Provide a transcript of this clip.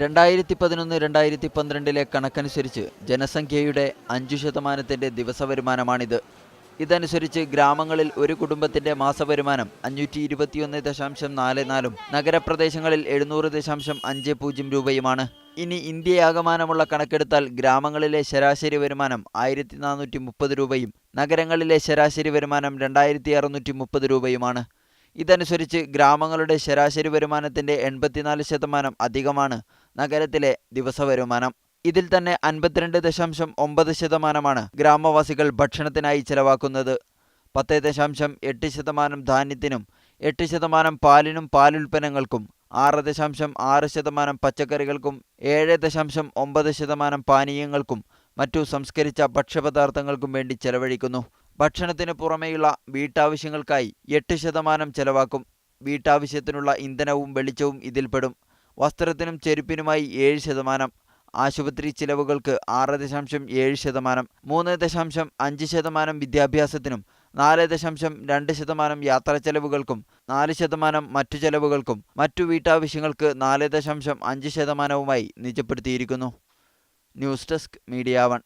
2011-2012 കണക്കനുസരിച്ച് ജനസംഖ്യയുടെ 5% ദിവസവരുമാനമാണിത്. ഇതനുസരിച്ച് ഗ്രാമങ്ങളിൽ ഒരു കുടുംബത്തിന്റെ മാസവരുമാനം 521.44 നഗരപ്രദേശങ്ങളിൽ 700.50 രൂപയുമാണ്. ഇനി ഇന്ത്യയാകമാനമുള്ള കണക്കെടുത്താൽ ഗ്രാമങ്ങളിലെ ശരാശരി വരുമാനം 1430 രൂപയും നഗരങ്ങളിലെ ശരാശരി വരുമാനം 2630 രൂപയുമാണ്. ഇതനുസരിച്ച് ഗ്രാമങ്ങളുടെ ശരാശരി വരുമാനത്തിന്റെ 84% അധികമാണ് നഗരത്തിലെ ദിവസവരുമാനം. ഇതിൽ തന്നെ 52.9% ഗ്രാമവാസികൾ ഭക്ഷണത്തിനായി ചെലവാക്കുന്നത്. 10.8% ധാന്യത്തിനും 8% പാലിനും പാലുൽപ്പന്നങ്ങൾക്കും 6.6% പച്ചക്കറികൾക്കും 7.9% പാനീയങ്ങൾക്കും മറ്റു സംസ്കരിച്ച ഭക്ഷ്യപദാർത്ഥങ്ങൾക്കും വേണ്ടി ചെലവഴിക്കുന്നു. ഭക്ഷണത്തിന് പുറമെയുള്ള വീട്ടാവശ്യങ്ങൾക്കായി 8% ചെലവാക്കും. വീട്ടാവശ്യത്തിനുള്ള ഇന്ധനവും വെളിച്ചവും ഇതിൽപ്പെടും. വസ്ത്രത്തിനും ചെരുപ്പിനുമായി 7%, ആശുപത്രി ചിലവുകൾക്ക് 6.7%, 3.5% വിദ്യാഭ്യാസത്തിനും 4.2% യാത്രാച്ചെലവുകൾക്കും 4% മറ്റു ചെലവുകൾക്കും മറ്റു വീട്ടാവശ്യങ്ങൾക്ക് 4.5%വുമായി നിജപ്പെടുത്തിയിരിക്കുന്നു. News desk media 1.